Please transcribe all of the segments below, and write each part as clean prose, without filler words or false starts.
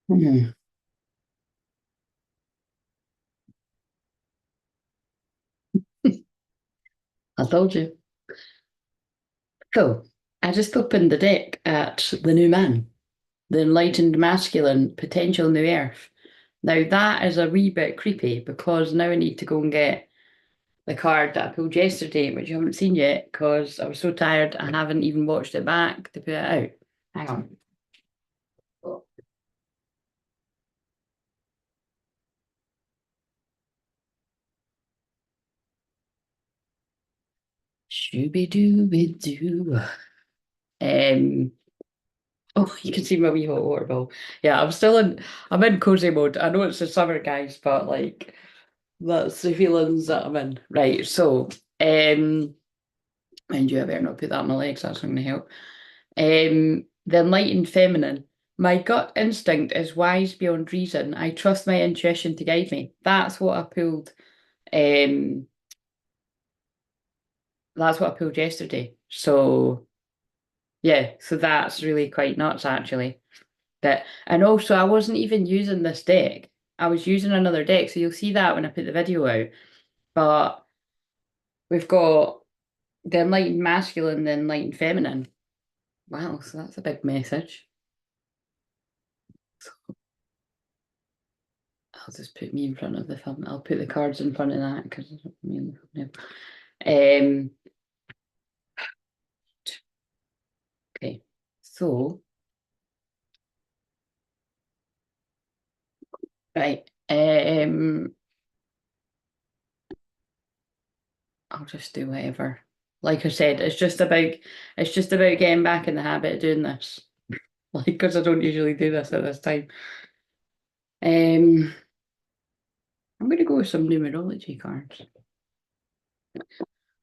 Hmm. I told you. So, I just opened the deck at the new man, the enlightened masculine potential new earth. Now, that is a wee bit creepy because now I need to go and get the card that I pulled yesterday, which you haven't seen yet because I was so tired I haven't even watched it back to put it out. Hang on. Shooby dooby doo. Um, oh, you can see my wee hot water ball. Yeah, I'm in cozy mode. I know it's the summer, guys, but like, that's the feelings that I'm in. Right, so, mind you, I better not put that on my legs, that's not going to help. The enlightened feminine. My gut instinct is wise beyond reason. I trust my intuition to guide me. Um, that's what I pulled yesterday. So yeah, so that's really quite nuts actually. And also I wasn't even using this deck. I was using another deck, so you'll see that when I put the video out. But we've got the enlightened masculine, the enlightened feminine. Wow, so that's a big message. I'll just put me in front of the thumb. I'll put the cards in front of that because me in the thumbnail. Okay, so right. I'll just do whatever. Like I said, it's just about getting back in the habit of doing this. Like, because I don't usually do this at this time. Um, I'm going to go with some numerology cards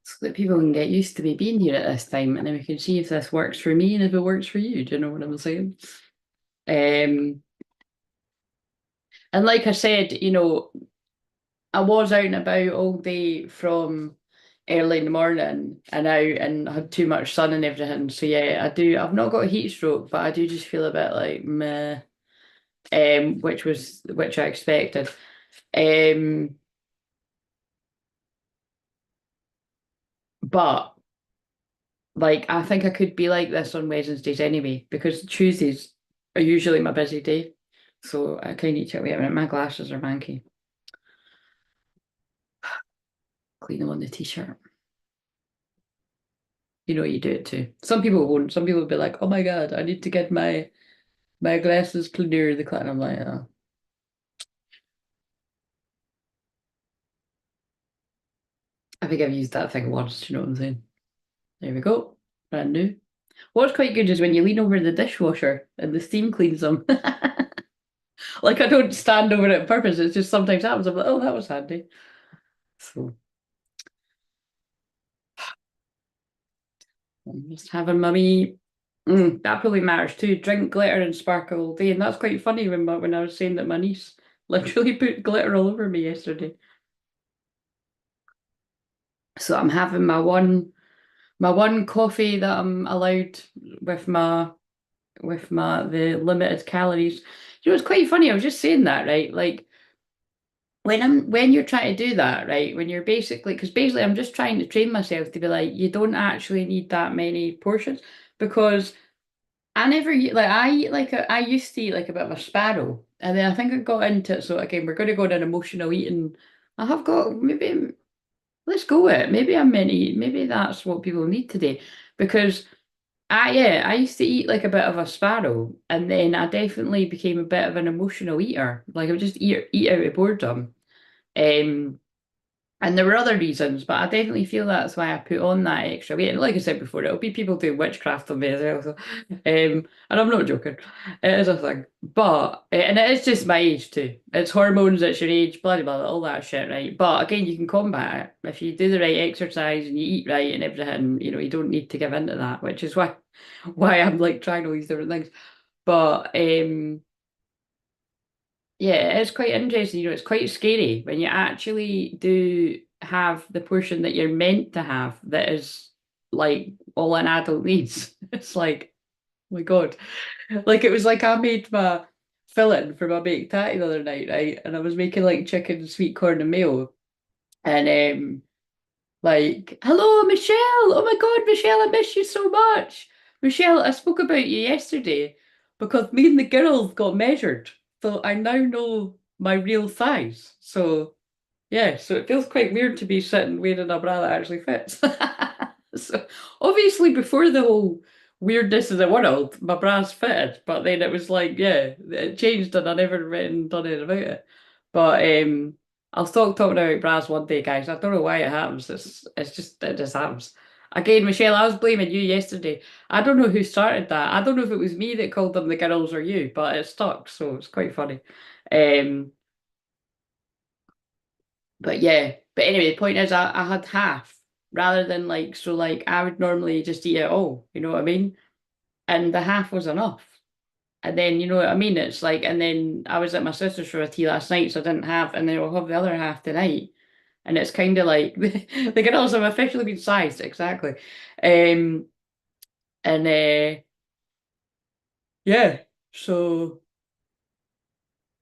so that people can get used to me being here at this time, and then we can see if this works for me and if it works for you. Do you know what I'm saying? Um, and like I said, I was out and about all day from early in the morning and out and had too much sun and everything. So yeah, I do. I've not got a heat stroke, but I do just feel a bit like meh, which I expected. Um, but like I think I could be like this on Wednesdays anyway, because Tuesdays are usually my busy day. So I kind of need to wait a minute. My glasses are manky. Clean them on the t-shirt. You do it too. Some people won't. Some people will be like, "Oh my God, I need to get my glasses cleaner." The clean. I'm like, oh. I think I've used that thing once. Do you know what I'm saying? There we go. Brand new. What's quite good is when you lean over the dishwasher and the steam cleans them. Like I don't stand over it on purpose. It's just sometimes happens. I'm like, oh, that was handy. So I'm just having mummy. That probably matters too. Drink glitter and sparkle all day, and that's quite funny when I was saying that my niece literally put glitter all over me yesterday. So I'm having my one coffee that I'm allowed with my the limited calories. It's quite funny. I was just saying that, right? Like when you're trying to do that, right? When you're because basically I'm just trying to train myself to be like, you don't actually need that many portions because I never like I eat I used to eat like a bit of a sparrow, and then I think I got into it. So again, we're going to go down emotional eating. I have got maybe let's go with it. Maybe I'm meant to eat. Maybe that's what people need today because I used to eat like a bit of a sparrow, and then I definitely became a bit of an emotional eater. Like I would just eat out of boredom. Um, and there were other reasons, but I definitely feel that's why I put on that extra weight. And like I said before, it'll be people doing witchcraft on me as well. So, and I'm not joking. It is a thing. But, and it is just my age too. It's hormones, it's your age, blah, blah, blah, all that shit, right? But again, you can combat it. If you do the right exercise and you eat right and everything, you don't need to give in to that, which is why I'm like trying all these different things. But, yeah, it's quite interesting. It's quite scary when you actually do have the portion that you're meant to have that is like all an adult needs. It's like, oh my God. Like it was like I made my filling for my baked tatty the other night, right? And I was making like chicken, sweet corn, and mayo. And like, hello, Michelle. Oh my God, Michelle, I miss you so much. Michelle, I spoke about you yesterday because me and the girls got measured. So I now know my real size. So yeah, so it feels quite weird to be sitting wearing a bra that actually fits. So obviously before the whole weirdness of the world, my bra's fitted, but then it was like, yeah, it changed and I never went and done anything about it. But I'll stop talking about bras one day, guys. I don't know why it happens. It's just it just happens. Again, Michelle, I was blaming you yesterday. I don't know who started that. I don't know if it was me that called them the girls or you, but it stuck, so it's quite funny. Um, but yeah, but anyway, the point is I had half rather than like, so like I would normally just eat it all, you know what I mean? And the half was enough. And then, you know what I mean? It's like, and then I was at my sister's for a tea last night, so I didn't have, and then I'll have the other half tonight. And it's kind of like, the girls have officially been sized, exactly. Um, and yeah, so,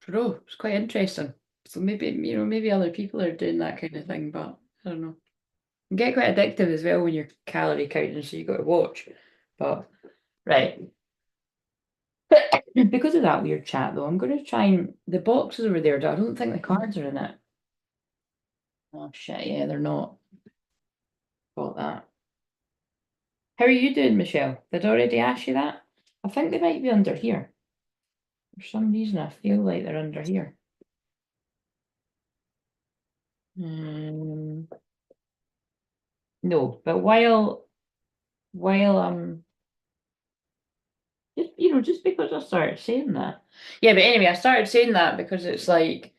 I don't know, it's quite interesting. So maybe, you know, maybe other people are doing that kind of thing, but I don't know. Can get quite addictive as well when you're calorie counting, so you got to watch. But right. Because of that weird chat though, I'm gonna try and the boxes over there, I don't think the cards are in it. Oh shit, yeah, they're not. Got that. How are you doing, Michelle? Did I already ask you that? I think they might be under here. For some reason I feel like they're under here. Um, no, but while just, you know, just because I started saying that. Yeah, but anyway, I started saying that because it's like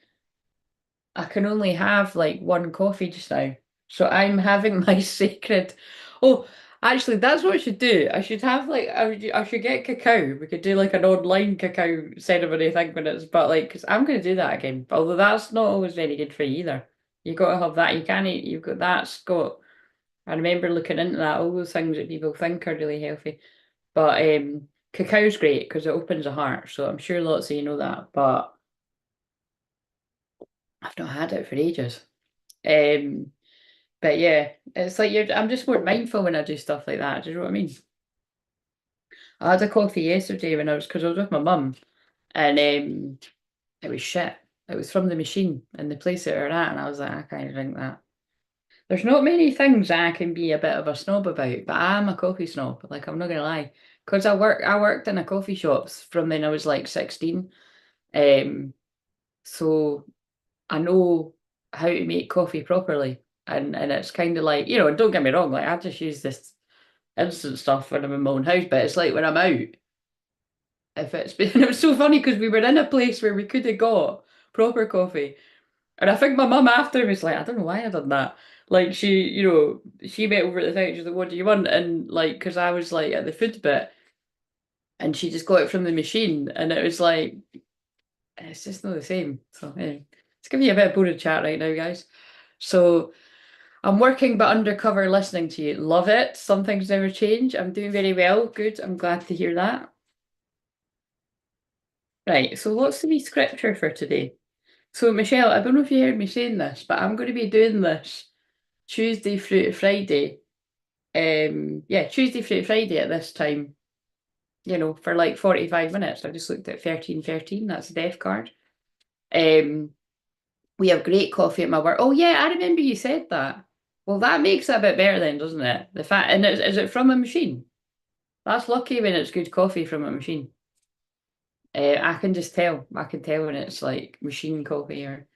I can only have like one coffee just now. So I'm having my sacred. Oh, actually, that's what I should do. I should have like I should get cacao. We could do like an online cacao ceremony thing when it's but like because I'm going to do that again. Although that's not always very good for you either. You got to have that. You can't eat. You've got that's got. I remember looking into that. All those things that people think are really healthy, but cacao's great because it opens the heart. So I'm sure lots of you know that, but I've not had it for ages. Um, But yeah, it's like I'm just more mindful when I do stuff like that. Do you know what I mean? I had a coffee yesterday when because I was with my mum and it was shit. It was from the machine in the place that we were at, and I was like, I can't drink that. There's not many things I can be a bit of a snob about, but I am a coffee snob. Like I'm not gonna lie, because I worked in a coffee shops from when I was like 16. Um, so I know how to make coffee properly. And it's kind of like, you know, don't get me wrong, like I just use this instant stuff when I'm in my own house, but it's like when I'm out, if it's been, and it was so funny because we were in a place where we could have got proper coffee. And I think my mum after was like, I don't know why I done that. Like she, you know, she went over at the thing, she's like, what do you want? And like, because I was like at the food bit and she just got it from the machine and it was like, it's just not the same. So anyway, it's giving you a bit of boring chat right now, guys. So I'm working but undercover listening to you. Love it. Some things never change. I'm doing very well. Good. I'm glad to hear that. Right. So what's the wee scripture for today? So Michelle, I don't know if you heard me saying this, but I'm going to be doing this Tuesday through to Friday. Yeah, Tuesday through to Friday at this time, you know, for like 45 minutes. I just looked at 1313. That's the death card. Um, we have great coffee at my work. Oh yeah, I remember you said that. Well, that makes it a bit better then, doesn't it? The fact, and is it from a machine? That's lucky when it's good coffee from a machine. I can just tell. I can tell when it's like machine coffee or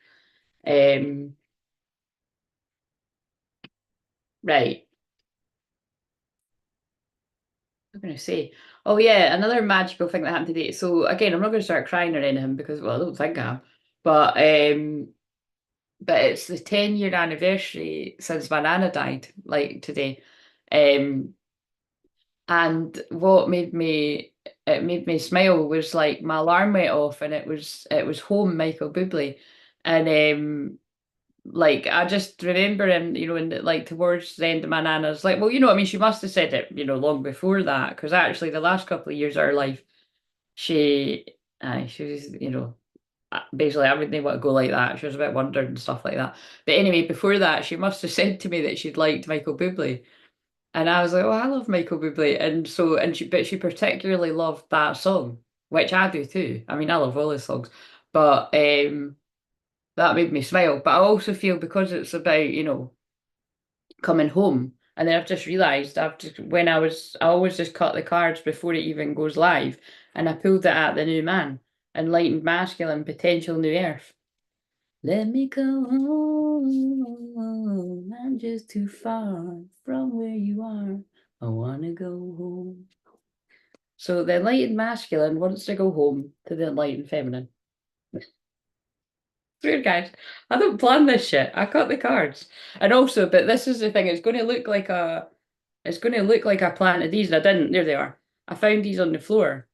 um right. I'm gonna say. Oh yeah, another magical thing that happened today. So again, I'm not gonna start crying or anything because well, I don't think I am. But but it's the 10-year anniversary since my nana died, like today. Um and what made me it made me smile was like my alarm went off and it was home Michael Bublé. And like I just remember him, you know, in like towards the end of my nana's like, well, you know, I mean, she must have said it, you know, long before that, because actually the last couple of years of her life, she Aye, she was, basically I wouldn't want to go like that. She was a bit wondered and stuff like that. But anyway, before that, she must have said to me that she'd liked Michael Bublé. And I was like, oh, I love Michael Bublé. But she particularly loved that song, which I do too. I mean, I love all his songs. But that made me smile. But I also feel because it's about, coming home. And then I've just realised I always just cut the cards before it even goes live. And I pulled it at the new man, enlightened masculine, potential new earth. Let me go home. I'm just too far from where you are. I wanna go home. So the enlightened masculine wants to go home to the enlightened feminine. Weird guys. I don't plan this shit. I cut the cards. And also, but this is the thing, it's going to look like I planted these and I didn't. There they are. I found these on the floor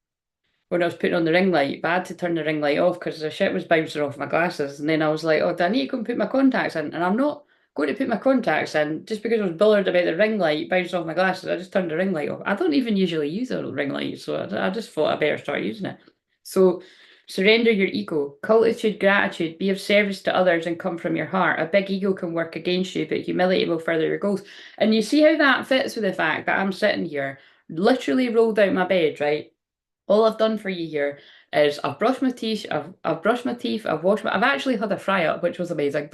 when I was putting on the ring light, but I had to turn the ring light off because the shit was bouncing off my glasses. And then I was like, oh, do I need to go and put my contacts in? And I'm not going to put my contacts in just because I was bothered about the ring light bouncing off my glasses. I just turned the ring light off. I don't even usually use a ring light, so I just thought I better start using it. So surrender your ego, cultivate gratitude, be of service to others, and come from your heart. A big ego can work against you, but humility will further your goals. And you see how that fits with the fact that I'm sitting here, literally rolled out my bed, right? All I've done for you here is I've brushed my teeth, I've brushed my teeth, I've actually had a fry up, which was amazing.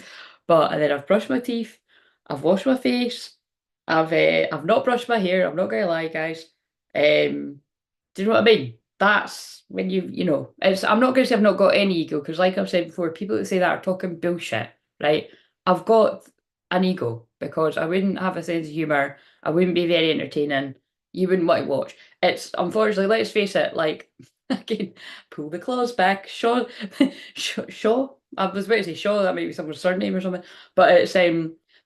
But and then I've brushed my teeth, I've washed my face, I've not brushed my hair, I'm not gonna lie, guys. Do you know what I mean? That's when it's I'm not gonna say I've not got any ego, because like I've said before, people that say that are talking bullshit, right? I've got an ego because I wouldn't have a sense of humor, I wouldn't be very entertaining, you wouldn't want to watch. It's unfortunately, let's face it, like again, pull the claws back. Shaw, Shaw. I was about to say Shaw. That might be someone's surname or something. But it's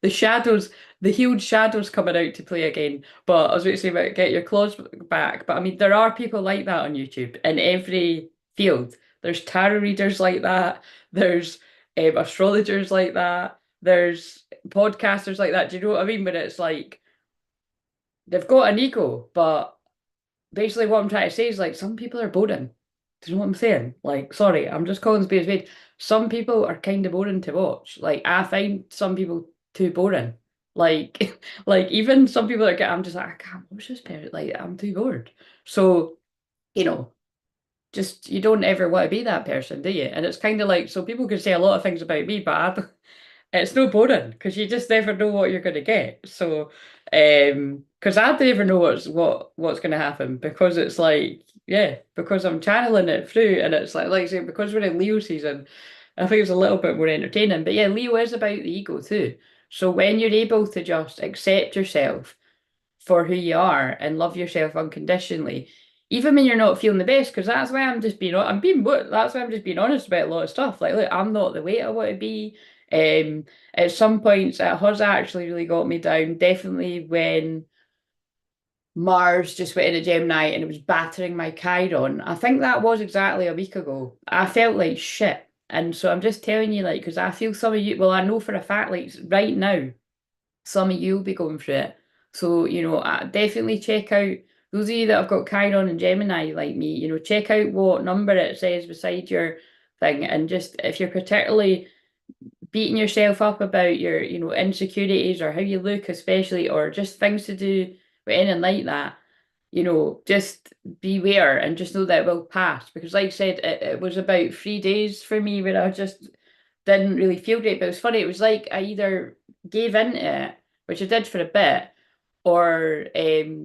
the shadows, the huge shadows coming out to play again. But I was about to say about get your claws back. But I mean, there are people like that on YouTube in every field. There's tarot readers like that. There's astrologers like that. There's podcasters like that. Do you know what I mean? But it's like they've got an ego, but basically what I'm trying to say is like some people are boring. Do you know what I'm saying? Like, sorry, I'm just calling spade a spade. Some people are kind of boring to watch. Like, I find some people too boring. Like, like even some people that get, I'm just like, I can't watch this parent. Like, I'm too bored. So, you know, just you don't ever want to be that person, do you? And it's kind of like, so people can say a lot of things about me, but it's no boring because you just never know what you're going to get. So, because I never know what's going to happen because it's like, yeah, because I'm channeling it through, and it's like I say, because we're in Leo season, I think it's a little bit more entertaining. But yeah, Leo is about the ego too. So when you're able to just accept yourself for who you are and love yourself unconditionally, even when you're not feeling the best, because that's why that's why I'm just being honest about a lot of stuff. Like, look, I'm not the weight I want to be. At some points, it has actually really got me down. Definitely when Mars just went into Gemini and it was battering my Chiron. I think that was exactly a week ago. I felt like shit. And so I'm just telling you, like, because I feel some of you, well, I know for a fact, like, right now, some of you will be going through it. So, definitely check out those of you that have got Chiron and Gemini like me, check out what number it says beside your thing. And just if you're particularly beating yourself up about your, insecurities or how you look, especially, or just things to do with anything like that, just beware and just know that it will pass. Because, like I said, it was about 3 days for me where I just didn't really feel great. But it was funny. It was like I either gave into it, which I did for a bit, or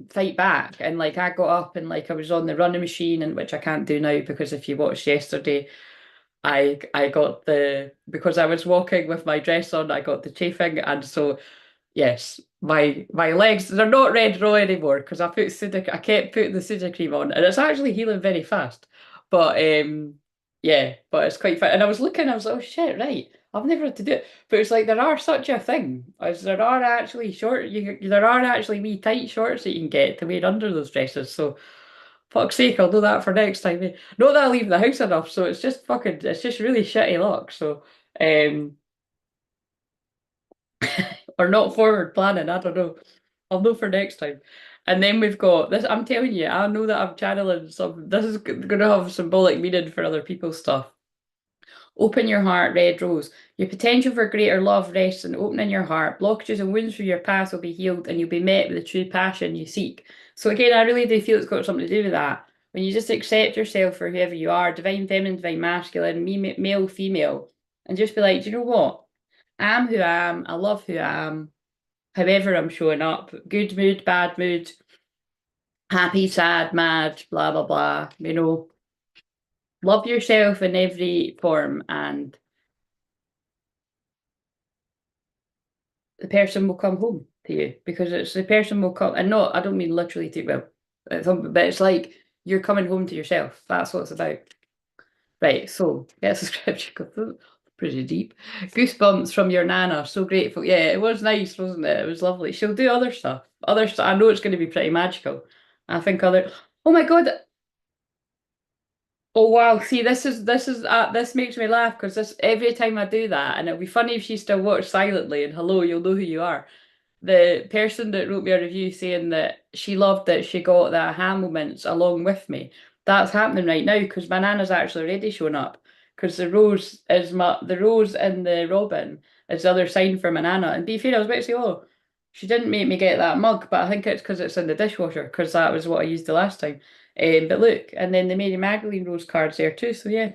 fight back. And like I got up and like I was on the running machine, and which I can't do now because if you watched yesterday, I got because I was walking with my dress on, I got the chafing, and so yes, my legs they're not red raw anymore because I kept putting the Sudocrem on, and it's actually healing very fast. But yeah, but it's quite fun. And I was like, oh shit, right. I've never had to do it. But it's like there are such a thing as there are actually there are actually wee tight shorts that you can get to wear under those dresses. So fuck's sake, I'll do that for next time. Not that I leave the house enough, so it's just really shitty luck. So um or not forward planning, I don't know. I'll know for next time. And then we've got this. I'm telling you, I know that I'm channeling some. This is going to have symbolic meaning for other people's stuff. Open your heart, red rose. Your potential for greater love rests in opening your heart. Blockages and wounds through your past will be healed, and you'll be met with the true passion you seek. So again, I really do feel it's got something to do with that. When you just accept yourself for whoever you are, divine feminine, divine masculine, me, male, female, and just be like, do you know what? I am who I am. I love who I am. However I'm showing up. Good mood, bad mood, happy, sad, mad, blah, blah, blah. Love yourself in every form, and the person will come home to you, because it's the person will come, and no, I don't mean literally to, well, but it's like you're coming home to yourself. That's what it's about. Right, so get a scripture. Pretty deep. Goosebumps from your nana. So grateful. Yeah, it was nice, wasn't it? It was lovely. She'll do other stuff. Other stuff. I know it's going to be pretty magical. I think other. Oh my God. Oh wow. See, this makes me laugh, because this every time I do that, and it'll be funny if she still watched silently. And hello, you'll know who you are. The person that wrote me a review saying that she loved that she got the aha moments along with me. That's happening right now, because my nana's actually already shown up. Because the rose in the robin is the other sign for my nana. And be fair, I was about to say, oh, she didn't make me get that mug, but I think it's because it's in the dishwasher, because that was what I used the last time. But look, and then the Mary Magdalene rose card's there too. So yeah,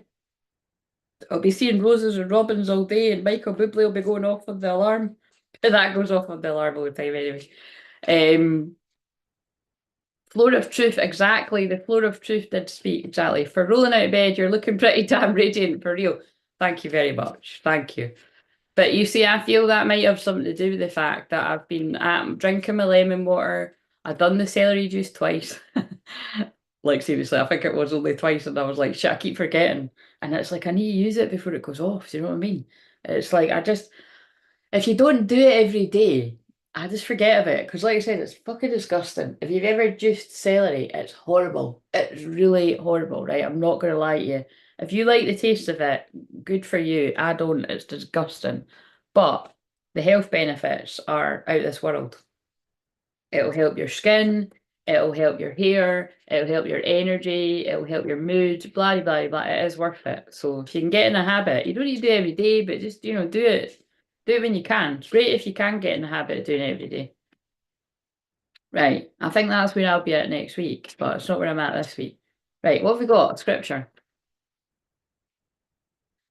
I'll be seeing roses and robins all day, and Michael Bublé will be going off on the alarm. That goes off on the alarm all the time anyway. Um, Floor of Truth, exactly. The Floor of Truth did speak, exactly. For rolling out of bed, you're looking pretty damn radiant, for real. Thank you very much. Thank you. But you see, I feel that might have something to do with the fact that I've been drinking my lemon water. I've done the celery juice twice. Like seriously, I think it was only twice, and I was like, shit, I keep forgetting. And it's like I need to use it before it goes off. Do you know what I mean? It's like if you don't do it every day, I just forget of it. Because like I said, it's fucking disgusting. If you've ever juiced celery, it's horrible. It's really horrible, right? I'm not gonna lie to you. If you like the taste of it, good for you. I don't. It's disgusting. But the health benefits are out of this world. It'll help your skin, it'll help your hair, it'll help your energy, it'll help your mood, blah, blah, blah. It is worth it. So if you can get in a habit, you don't need to do it every day, but just, do it. Do it when you can. It's great if you can get in the habit of doing it every day. Right. I think that's where I'll be at next week, but it's not where I'm at this week. Right. What have we got? Scripture.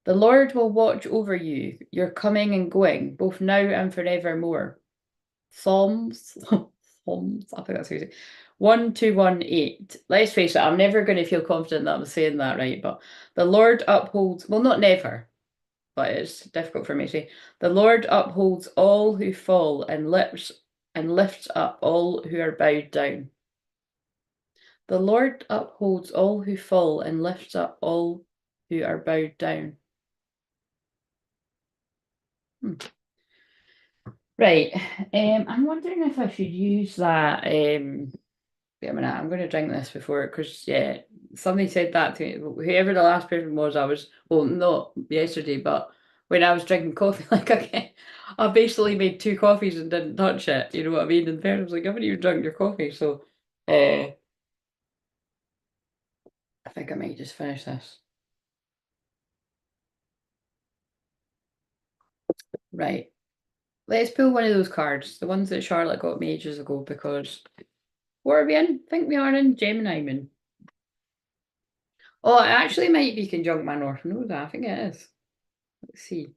The Lord will watch over you, your coming and going, both now and forevermore. Psalms, Psalms, I think that's how you say it. 1218. Let's face it, I'm never going to feel confident that I'm saying that right, but the Lord upholds, well, not never, but it's difficult for me to say. The Lord upholds all who fall and lifts up all who are bowed down. The Lord upholds all who fall and lifts up all who are bowed down. Hmm. Right. I'm wondering if I should use that. Wait a minute, I'm going to drink this before, because yeah, somebody said that to me. Whoever the last person was, I was, well, not yesterday, but when I was drinking coffee, like I basically made two coffees and didn't touch it. You know what I mean? And the person was like, I haven't even drunk your coffee, so uh, I think I might just finish this. Right. Let's pull one of those cards, the ones that Charlotte got me ages ago, because what are we in? I think we are in Gemini Moon. Oh, it actually might be conjunct my North Node. I think it is. Let's see.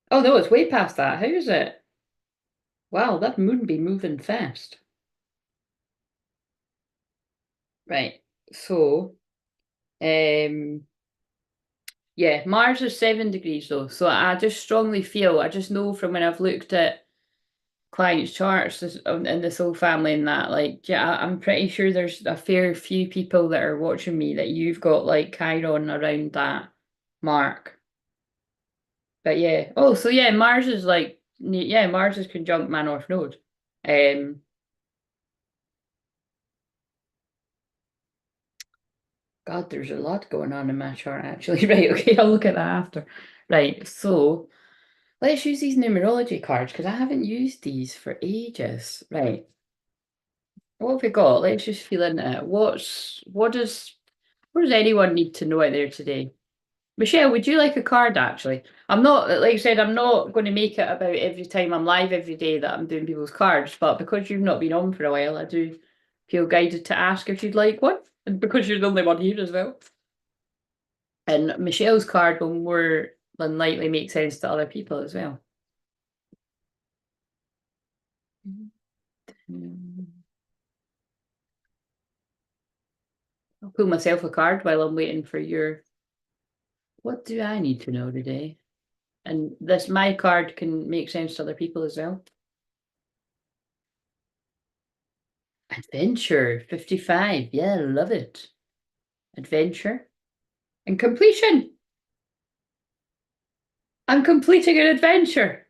Oh no, it's way past that. How is it? Wow, that moon be moving fast. Right. So, um, yeah, Mars is 7 degrees though. So I just strongly feel, I just know from when I've looked at clients' charts in the soul family and that, like, yeah, I'm pretty sure there's a fair few people that are watching me that you've got like Chiron around that mark. But yeah. Oh, so yeah, Mars is like, yeah, Mars is conjunct my North Node. Um, God, there's a lot going on in my chart actually. Right, okay, I'll look at that after. Right, so let's use these numerology cards because I haven't used these for ages. Right, what have we got? Let's just feel into it. What does anyone need to know out there today? Michelle, would you like a card actually? I'm not, like I said, I'm not going to make it about every time I'm live every day that I'm doing people's cards, but because you've not been on for a while, I do feel guided to ask if you'd like one, and because you're the only one here as well. And Michelle's card will more than likely make sense to other people as well. I'll pull myself a card while I'm waiting for your. What do I need to know today? And my card can make sense to other people as well. Adventure 55. Yeah, love it. Adventure and completion. I'm completing an adventure.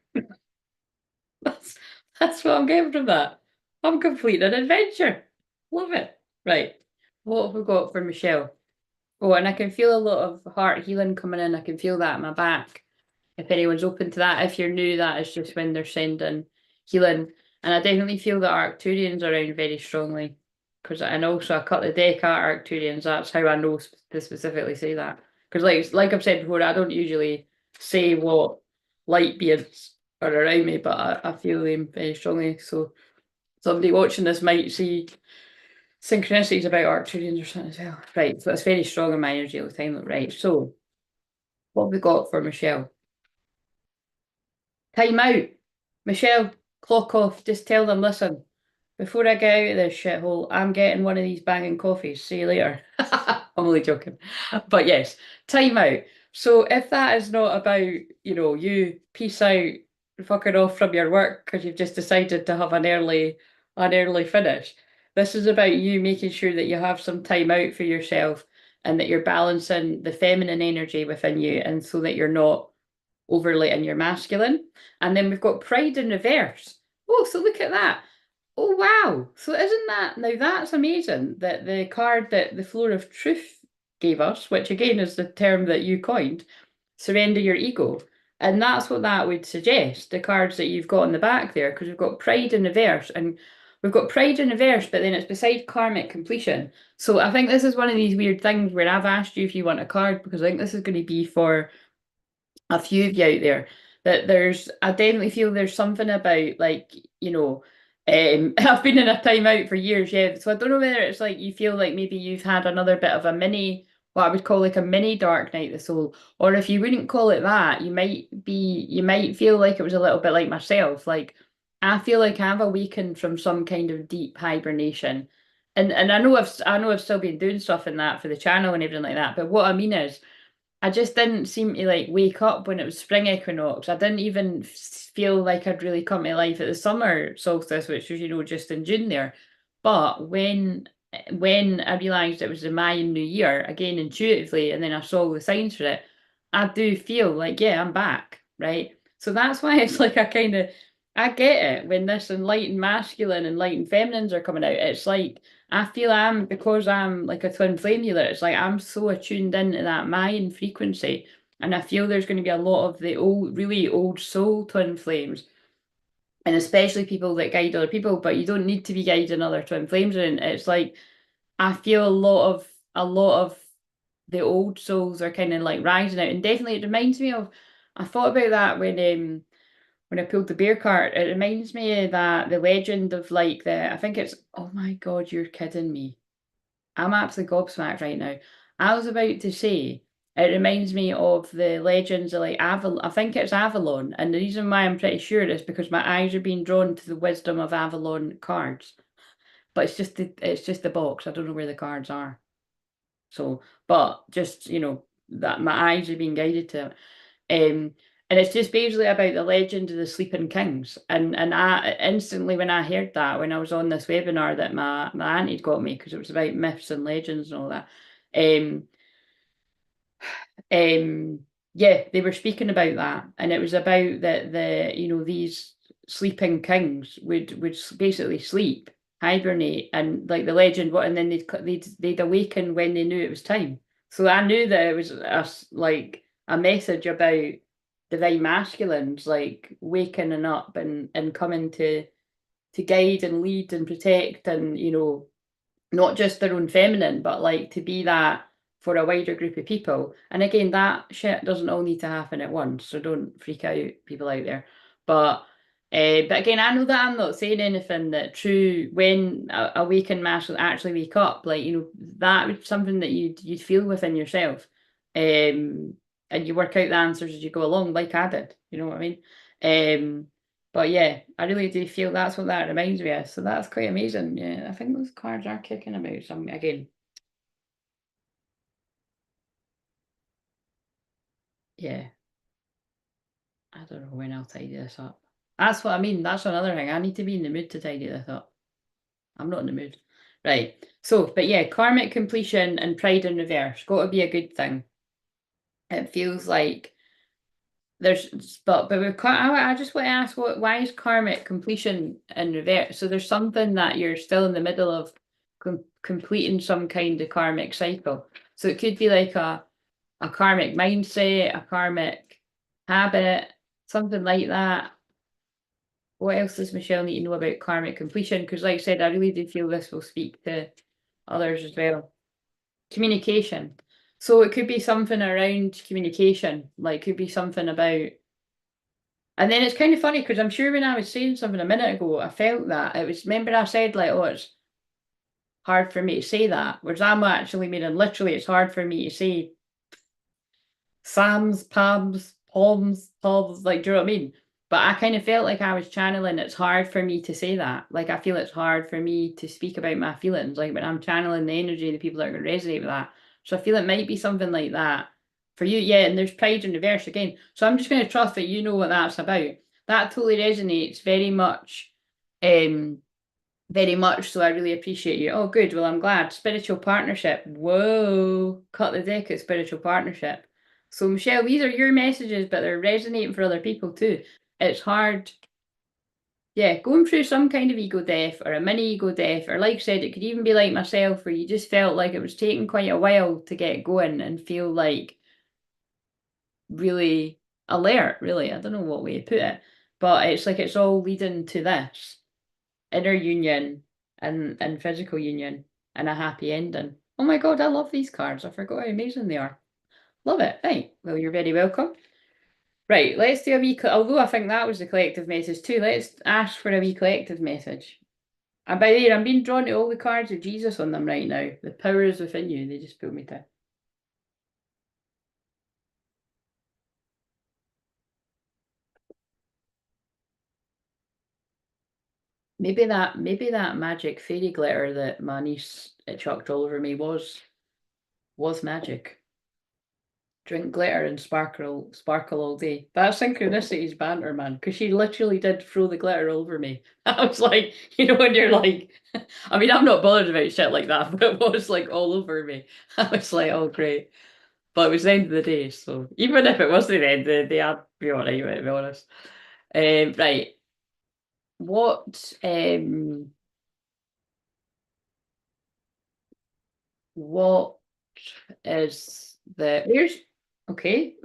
That's that's what I'm getting from that. I'm completing an adventure. Love it. Right. What have we got for Michelle? Oh, and I can feel a lot of heart healing coming in. I can feel that in my back. If anyone's open to that, if you're new, that is just when they're sending healing. And I definitely feel that Arcturians are around very strongly. Because and also I cut the deck at Arcturians. That's how I know to specifically say that. Because like I've said before, I don't usually say what light beings are around me, but I feel them very strongly. So somebody watching this might see synchronicities about Arcturians or something as well. Right, so it's very strong in my energy all the time. Right, so what have we got for Michelle? Time out. Michelle, clock off. Just tell them, listen, before I get out of this shithole, I'm getting one of these banging coffees. See you later. I'm only joking. But yes, time out. So if that is not about, you peace out, fucking off from your work because you've just decided to have an early finish. This is about you making sure that you have some time out for yourself and that you're balancing the feminine energy within you and so that you're not overly in your masculine. And then we've got pride in reverse. Oh, so look at that. Oh, wow. So isn't that, now that's amazing that the card that the Floor of Truth gave us, which again is the term that you coined, surrender your ego. And that's what that would suggest, the cards that you've got on the back there, because we've got pride in reverse and we've got pride in reverse, but then it's beside karmic completion. So I think this is one of these weird things where I've asked you if you want a card because I think this is going to be for a few of you out there that I definitely feel there's something about like, I've been in a timeout for years, yeah. So I don't know whether it's like you feel like maybe you've had another bit of a mini, what I would call like a mini dark night of the soul, or if you wouldn't call it that, you might feel like it was a little bit like myself. Like I feel like I've awakened from some kind of deep hibernation. And I know I've still been doing stuff in that for the channel and everything like that. But what I mean is I just didn't seem to like wake up when it was spring equinox. I didn't even feel like I'd really come to life at the summer solstice, which was, just in June there. But when I realised it was the Mayan New Year, again intuitively, and then I saw the signs for it, I do feel like, yeah, I'm back, right? So that's why it's like I get it when this enlightened masculine, enlightened feminines are coming out. It's like I feel because I'm like a twin flame healer, it's like I'm so attuned into that Mayan frequency. And I feel there's going to be a lot of the old, really old soul twin flames. And especially people that guide other people, but you don't need to be guiding other twin flames. And it's like I feel a lot of the old souls are kind of like rising out. And definitely it reminds me of I thought about that when I pulled the bear card, it reminds me of that the legend of like I think it's oh my God, you're kidding me. I'm absolutely gobsmacked right now. I was about to say it reminds me of the legends of like Avalon. I think it's Avalon, and the reason why I'm pretty sure is because my eyes are being drawn to the wisdom of Avalon cards. But it's just the box. I don't know where the cards are. So, but just that my eyes are being guided to it. And it's just basically about the legend of the sleeping kings. And I instantly when I heard that when I was on this webinar that my auntie got me because it was about myths and legends and all that. Um, yeah, they were speaking about that, and it was about that these sleeping kings would basically sleep, hibernate, and like the legend, and then they'd awaken when they knew it was time. So I knew that it was like a message about divine masculines, like wakening up and coming to guide and lead and protect and, not just their own feminine, but like to be that for a wider group of people. And again, that shit doesn't all need to happen at once, so don't freak out, people out there. But again, I know that I'm not saying anything that true when a awakened masculine actually wake up, like that would something that you'd feel within yourself, and you work out the answers as you go along, like I did. You know what I mean? But yeah, I really do feel that's what that reminds me of. So that's quite amazing. Yeah, I think those cards are kicking about some again. Yeah, I don't know when I'll tidy this up. That's what I mean. That's another thing. I need to be in the mood to tidy this up. I'm not in the mood. Right. So, but yeah, karmic completion and pride in reverse. Got to be a good thing. It feels like but with I just want to ask why is karmic completion in reverse? So there's something that you're still in the middle of completing some kind of karmic cycle. So it could be like a karmic mindset, a karmic habit, something like that. What else does Michelle need to know about karmic completion? Because like I said, I really do feel this will speak to others as well. Communication. So it could be something around communication, like could be something about. And then it's kind of funny because I'm sure when I was saying something a minute ago, I felt that it was. Remember, I said like, "Oh, it's hard for me to say that," whereas I'm actually meaning literally, it's hard for me to say Sam's, Pam's, Pom's, Tom's. Like, do you know what I mean? But I kind of felt like I was channeling. It's hard for me to say that. Like, I feel it's hard for me to speak about my feelings. Like, when I'm channeling the energy of the people that are going to resonate with that. So I feel it might be something like that for you. Yeah, and there's pride in reverse again. So I'm just going to trust that you know what that's about. That totally resonates very much. Very much so. I really appreciate you. Oh, good. Well, I'm glad. Spiritual partnership. Whoa. Cut the deck at spiritual partnership. So, Michelle, these are your messages, but they're resonating for other people too. It's hard. Yeah, going through some kind of ego death or a mini ego death, or like I said, it could even be like myself, where you just felt like it was taking quite a while to get going and feel like really alert, really. I don't know what way to put it, but it's like it's all leading to this inner union and physical union and a happy ending. Oh my God, I love these cards. I forgot how amazing they are. Love it. Right. Well, you're very welcome. Right, let's do a wee, although I think that was the collective message too, let's ask for a wee collective message. And by the way, I'm being drawn to all the cards with Jesus on them right now. The power is within you. They just put me to. Maybe that magic fairy glitter that my niece chucked all over me was magic. Drink glitter and sparkle all day. That synchronicity's banter, man, because she literally did throw the glitter over me. I was like, when you're like, I mean, I'm not bothered about shit like that, but it was like all over me. I was like, oh, great. But it was the end of the day, so even if it wasn't the end of the day, I'd be all right with it, to be honest. Right. What what is where's okay.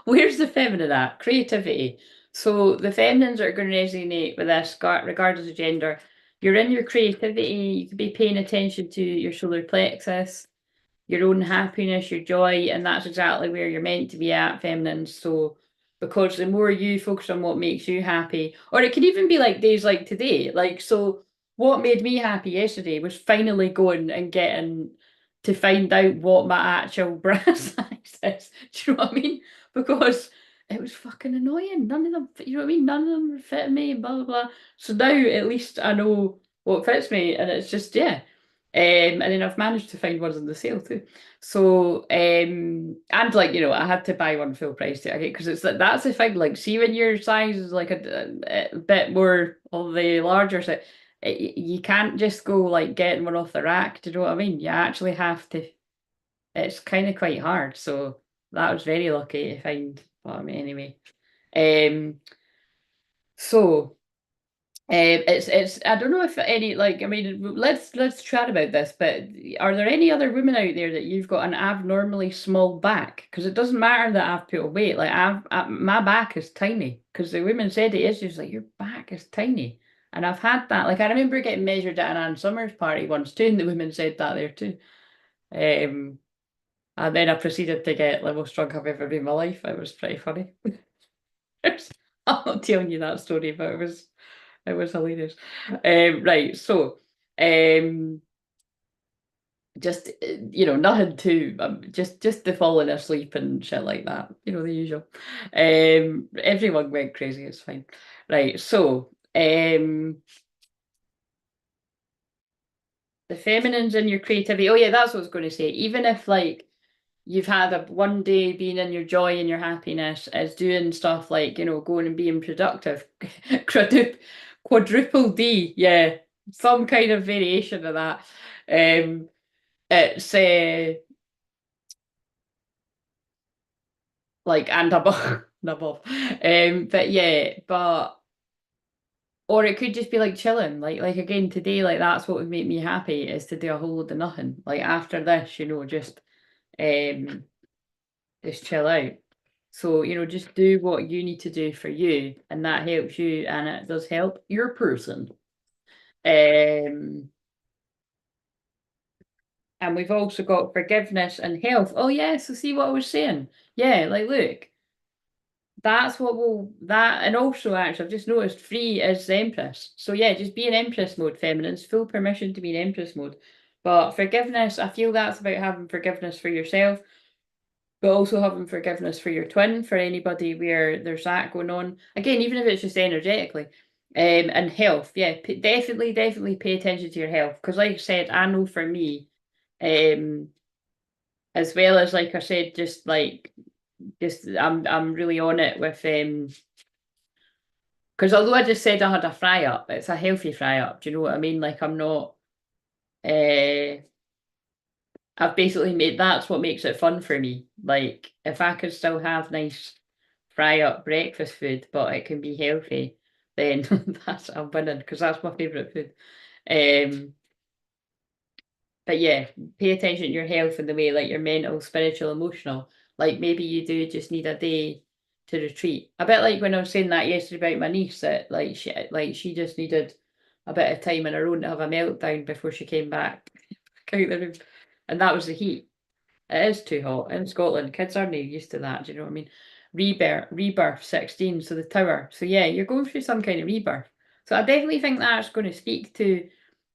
Where's the feminine at? Creativity. So the feminines are going to resonate with this, regardless of gender. You're in your creativity, you could be paying attention to your solar plexus, your own happiness, your joy, and that's exactly where you're meant to be at, feminines. So, because the more you focus on what makes you happy, or it could even be like days like today, like, so what made me happy yesterday was finally going and getting to find out what my actual brass size is. Do you know what I mean? Because it was fucking annoying. None of them, you know what I mean? None of them fit me, blah, blah, blah. So now at least I know what fits me, and it's just, yeah. And then I've managed to find ones on the sale too. So, and like, I had to buy one full price to because it's like that's the thing. Like, see, when your size is like a bit more of the larger size, you can't just go like getting one off the rack. Do you know what I mean? You actually have to. It's kind of quite hard. So that was very lucky to find. Well, I mean, anyway. So It's I don't know if any like I mean let's chat about this, but are there any other women out there that you've got an abnormally small back? Because it doesn't matter that I've put on weight. Like my back is tiny because the women said it is just like your back is tiny, and I've had that. Like I remember getting measured at an Ann Summers party once too, and the women said that there too. Um, and then I proceeded to get the most drunk I've ever been in my life. It was pretty funny. I'm not telling you that story, but it was hilarious. Right, so um, just nothing too just the falling asleep and shit like that. The usual. Everyone went crazy. It's fine. Right, so the feminines in your creativity. Oh yeah, that's what I was going to say. Even if like you've had a one day being in your joy and your happiness is doing stuff like, going and being productive. Quadruple D, yeah. Some kind of variation of that. Um, it's like and above and above. But yeah, or it could just be like chilling. Like again today, like that's what would make me happy is to do a whole load of nothing. Like after this, um just chill out. So, just do what you need to do for you, and that helps you, and it does help your person. Um, and we've also got forgiveness and health. Oh, yeah, so see what I was saying? Yeah, like, look, that's what will, that, and also, actually, I've just noticed free is the Empress. So, yeah, just be in Empress mode, feminines, full permission to be in Empress mode. But forgiveness, I feel that's about having forgiveness for yourself, but also having forgiveness for your twin, for anybody where there's that going on. Again, even if it's just energetically. And health, yeah, definitely pay attention to your health. Because like I said, I know for me, um, as well as like I said, just I'm really on it with because although I just said I had a fry up, it's a healthy fry up. Do you know what I mean? Like I'm not uh I've basically made that's what makes it fun for me. Like if I could still have nice fry up breakfast food, but it can be healthy, then that's I'm winning because that's my favourite food. Um, but yeah, pay attention to your health in the way like your mental, spiritual, emotional. Like maybe you do just need a day to retreat. A bit like when I was saying that yesterday about my niece that like she just needed a bit of time on her own to have a meltdown before she came back out the room. And that was the heat. It is too hot in Scotland. Kids aren't used to that. Do you know what I mean? Rebirth 16. So the tower. So yeah, you're going through some kind of rebirth. So I definitely think that's going to speak to,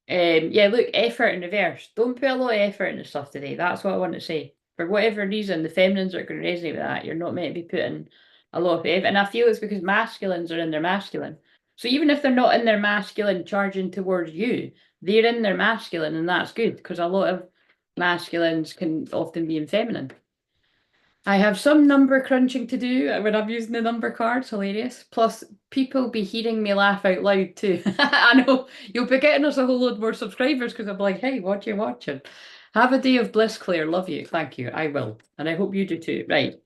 yeah, look, effort in reverse. Don't put a lot of effort into stuff today. That's what I want to say. For whatever reason, the feminines are going to resonate with that. You're not meant to be putting a lot of effort. And I feel it's because masculines are in their masculine. So even if they're not in their masculine charging towards you, they're in their masculine, and that's good because a lot of masculines can often be in feminine. I have some number crunching to do when I'm using the number cards, hilarious. Plus, people be hearing me laugh out loud too. I know you'll be getting us a whole load more subscribers because I'm like, hey, what you watching? Have a day of bliss, Claire. Love you. Thank you. I will. And I hope you do too. Right.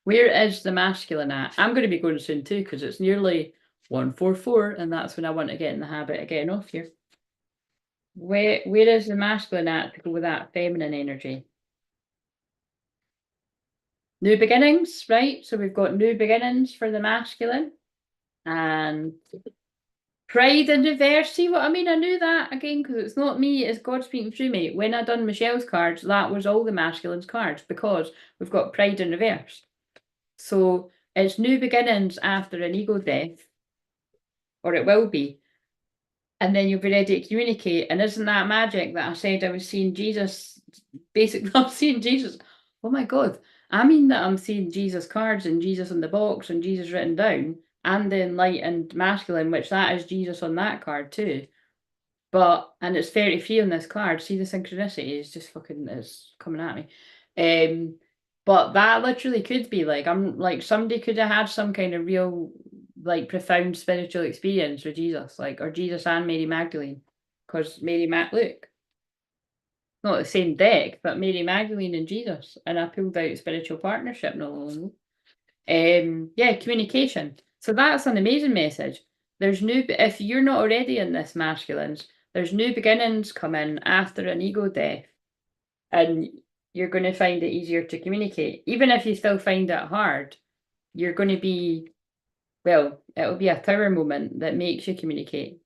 Where is the masculine at? I'm going to be going soon too because it's nearly 144 and that's when I want to get in the habit of getting off here. Where is the masculine at to go with that feminine energy? New beginnings, right? So we've got new beginnings for the masculine and pride in reverse. See what I mean? I knew that again because it's not me, it's God speaking through me. When I done Michelle's cards, that was all the masculine's cards because we've got pride in reverse. So it's new beginnings after an ego death, or it will be. And then you'll be ready to communicate. And isn't that magic that I said I was seeing Jesus? Basically, I'm seeing Jesus. Oh my God. I mean that I'm seeing Jesus cards and Jesus on the box and Jesus written down and the enlightened masculine, which that is Jesus on that card too. But, and it's 33 on this card. See the synchronicity is just fucking, it's coming at me. But that literally could be like, I'm like, somebody could have had some kind of real, like, profound spiritual experience with Jesus, like, or Jesus and Mary Magdalene. Because look, not the same deck, but Mary Magdalene and Jesus. And I pulled out spiritual partnership not long ago. Yeah, communication. So that's an amazing message. if you're not already in this masculines, there's new beginnings come in after an ego death, and you're going to find it easier to communicate. Even if you still find it hard, you're going to be, well, it'll be a tower moment that makes you communicate.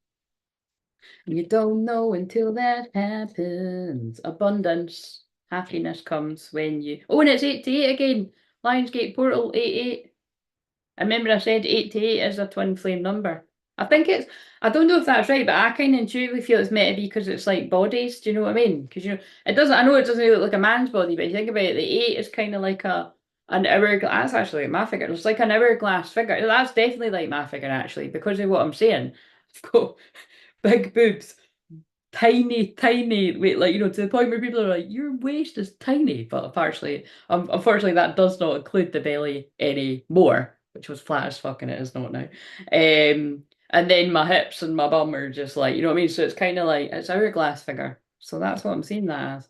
You don't know until that happens. Abundance, happiness comes when you. Oh, and it's 8 to 8 again. Lionsgate portal 8 8. I remember I said 8 to 8 is a twin flame number. I don't know if that's right, but I kind of intuitively feel it's meant to be because it's like bodies. Do you know what I mean? Because it doesn't. I know it doesn't look like a man's body, but if you think about it, the 8 is kind of like an hourglass. That's actually like my figure. It's like an hourglass figure. That's definitely like my figure actually because of what I'm saying. I've got big boobs, tiny, tiny weight, like to the point where people are like, "Your waist is tiny," but unfortunately, that does not include the belly anymore, which was flat as fuck and it is not now. And then my hips and my bum are just like, you know what I mean? So it's kind of like it's hourglass figure. So that's what I'm seeing that as.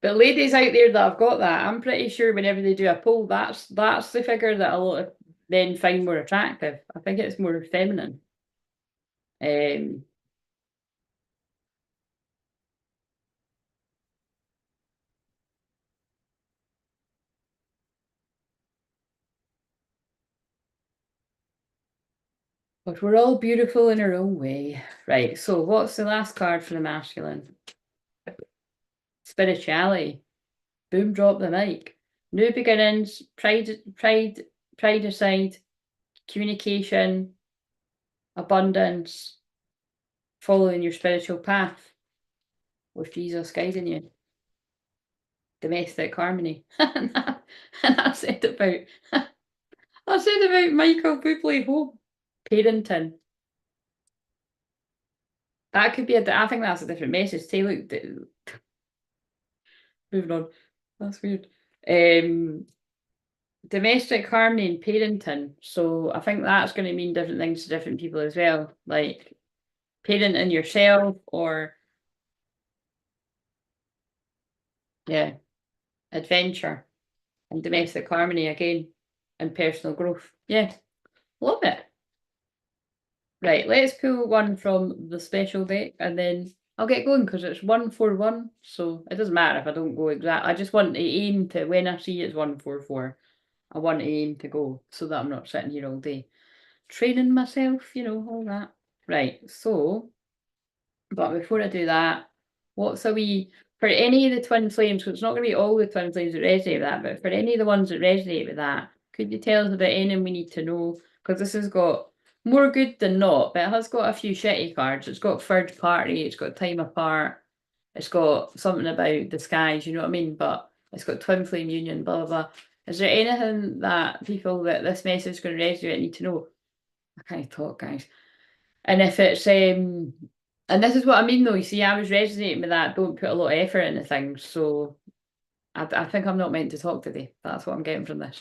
But ladies out there that have got that, I'm pretty sure whenever they do a poll, that's the figure that a lot of men find more attractive. I think it's more feminine. Um, but we're all beautiful in our own way. Right, so what's the last card for the masculine? Spirituality. Boom, drop the mic. New beginnings, pride aside, communication, abundance, following your spiritual path with Jesus guiding you. Domestic harmony. And I said about Michael Bublé home. Parenting. That could be I think that's a different message. Say, look, moving on. That's weird. Domestic harmony and parenting. So I think that's going to mean different things to different people as well. Like parenting yourself or yeah, adventure and domestic harmony again and personal growth. Yeah, love it. Right, let's pull one from the special deck and then I'll get going because it's 141. So it doesn't matter if I don't go exact. I just want to aim to when I see it's 144. I want to aim to go so that I'm not sitting here all day training myself, all that. Right, so, but before I do that, what's a wee, for any of the twin flames, because it's not going to be all the twin flames that resonate with that, but for any of the ones that resonate with that, could you tell us about anything we need to know? Because this has got more good than not, but it has got a few shitty cards. It's got third party, it's got time apart, it's got something about the skies, you know what I mean? But it's got twin flame union, blah, blah, blah. Is there anything that people that this message is going to resonate with need to know? I can't talk, guys. And if it's and this is what I mean though, you see, I was resonating with that, don't put a lot of effort into things. So I think I'm not meant to talk today. That's what I'm getting from this.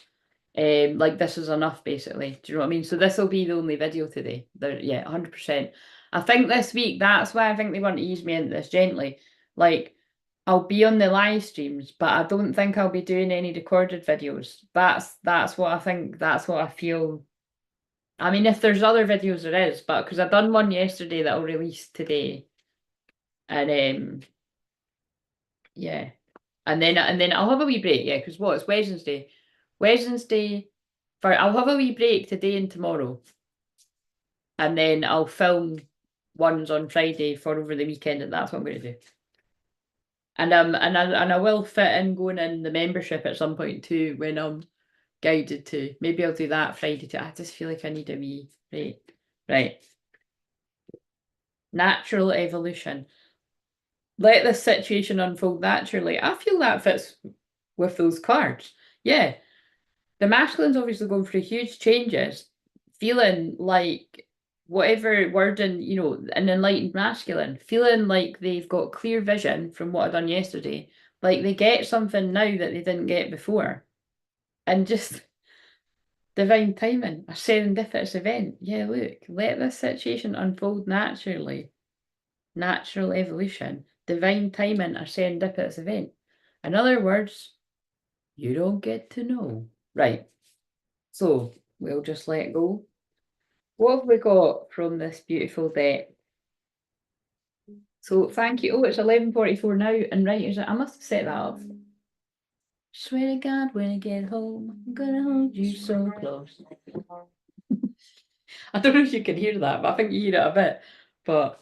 Like this is enough basically. Do you know what I mean? So this will be the only video today. Yeah, 100%. I think this week, that's why I think they want to ease me into this gently. Like I'll be on the live streams, but I don't think I'll be doing any recorded videos. That's what I think, that's what I feel. I mean, if there's other videos, there is, but because I've done one yesterday that I'll release today, and yeah, and then I'll have a wee break, yeah, because what it's Wednesday, I'll have a wee break today and tomorrow, and then I'll film ones on Friday for over the weekend, and that's what I'm going to do. And I will fit in going in the membership at some point too when I'm guided to. Maybe I'll do that Friday too. I just feel like I need a wee break. Right. Natural evolution. Let this situation unfold naturally. I feel that fits with those cards. Yeah. The masculine's obviously going through huge changes, feeling like whatever wording, an enlightened masculine, feeling like they've got clear vision from what I've done yesterday. Like they get something now that they didn't get before. And just divine timing, a serendipitous event. Yeah, look, let this situation unfold naturally. Natural evolution, divine timing, a serendipitous event. In other words, you don't get to know. Right. So we'll just let go. What have we got from this beautiful deck? So thank you. Oh, it's 11:44 now, and right, is it? I must have set that up. Swear to God, when I get home, I'm gonna hold you so close. I don't know if you can hear that, but I think you hear it a bit. But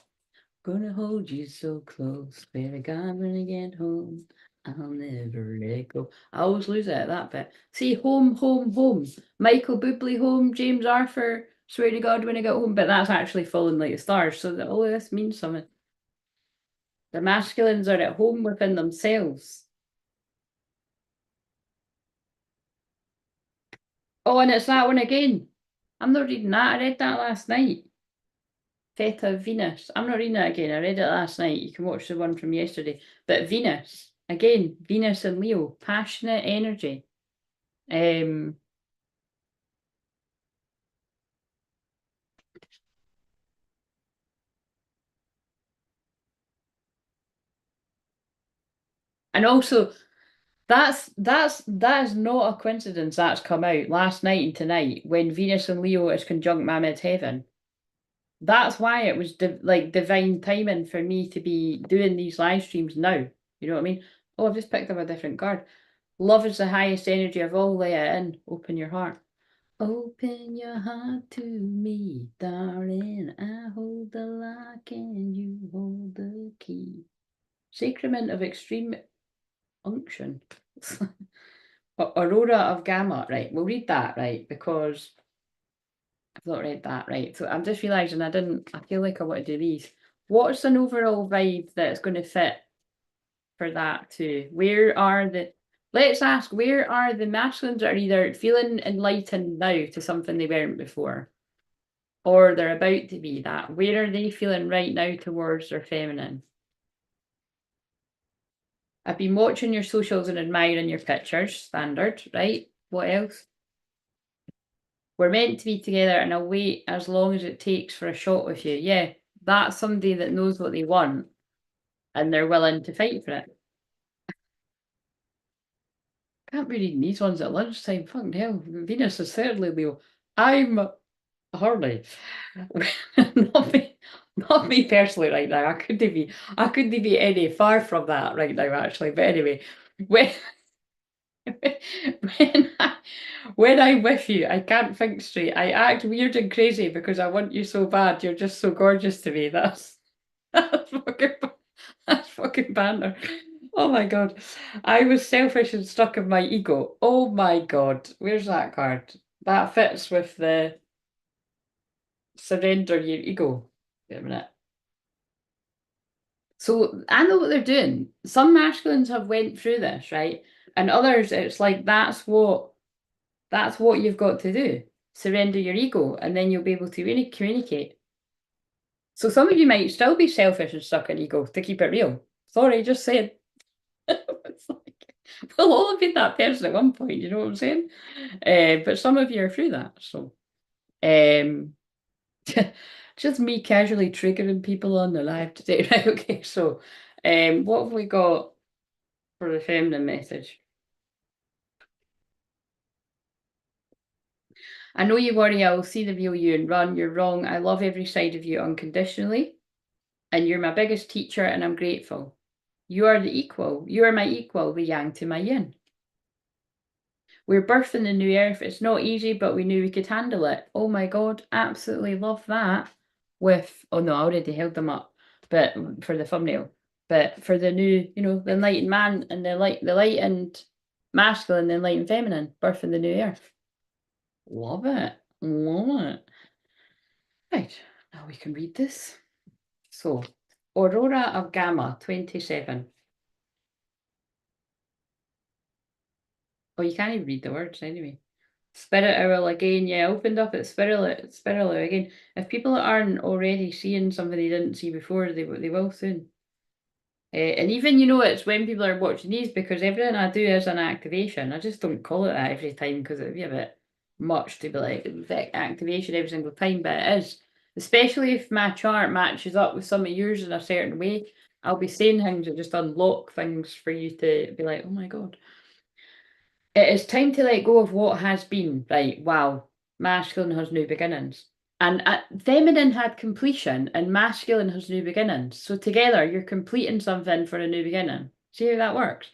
gonna hold you so close, swear to God, when I get home, I'll never let go. I always lose it at that bit. See, home, home, home. Michael Bublé home, James Arthur, swear to God when I get home. But that's actually falling like the stars, so that all of this means something. The masculines are at home within themselves. Oh, and it's that one again. I'm not reading that. I read that last night. Theta Venus. I'm not reading it again. I read it last night. You can watch the one from yesterday. But Venus, again, Venus and Leo, passionate energy. And also that is not a coincidence that's come out last night and tonight when Venus and Leo is conjunct my midheaven. That's why it was like divine timing for me to be doing these live streams now. You know what I mean? Oh, I've just picked up a different card. Love is the highest energy of all. Lay it in. Open your heart. Open your heart to me, darling. I hold the lock and you hold the key. Sacrament of extreme unction. Aurora of Gamma. Right, we'll read that, right, because I've not read that, right. So I'm just realising I feel like I want to do these. What's an overall vibe that's going to fit for that too? Let's ask, where are the masculines that are either feeling enlightened now to something they weren't before? Or they're about to be that. Where are they feeling right now towards their feminine? I've been watching your socials and admiring your pictures, standard, right? What else? We're meant to be together and I'll wait as long as it takes for a shot with you. Yeah, that's somebody that knows what they want and they're willing to fight for it. Can't be reading these ones at lunchtime. Fucking hell. Venus is certainly Leo. I'm Harley. Not me personally right now. I couldn't be any far from that right now, actually. But anyway, when when I'm with you, I can't think straight. I act weird and crazy because I want you so bad. You're just so gorgeous to me. That's fucking that's fucking banter. Oh my God. I was selfish and stuck in my ego. Oh my God. Where's that card? That fits with the surrender your ego. Wait a minute. So I know what they're doing. Some masculines have went through this, right? And others, it's like that's what you've got to do. Surrender your ego, and then you'll be able to really communicate. So some of you might still be selfish and stuck in ego to keep it real. Sorry, just saying. It's like, we'll all have been that person at one point, you know what I'm saying? But some of you are through that. So um just me casually triggering people on the live today. Right, okay, so what have we got for the feminine message? I know you worry I will see the real you and run. You're wrong. I love every side of you unconditionally. And you're my biggest teacher, and I'm grateful. You are the equal. You are my equal, the yang to my yin. We're birthing the new earth. It's not easy, but we knew we could handle it. Oh my God, absolutely love that. Oh no, I already held them up, but for the thumbnail. But for the new, the enlightened man and the lightened masculine, the enlightened feminine, birthing the new earth. Love it. Love it. Right, now we can read this. So, Aurora of Gamma, 27. Oh, you can't even read the words anyway. Spirit Owl again, yeah, opened up at Spirit Owl again. If people aren't already seeing something they didn't see before, they will soon. And even, it's when people are watching these, because everything I do is an activation. I just don't call it that every time because it would be a bit much to be like activation every single time, but it is. Especially if my chart matches up with some of yours in a certain way, I'll be saying things that just unlock things for you to be like, oh my God. It is time to let go of what has been. Right, wow. Masculine has new beginnings. And feminine had completion, and masculine has new beginnings. So together, you're completing something for a new beginning. See how that works?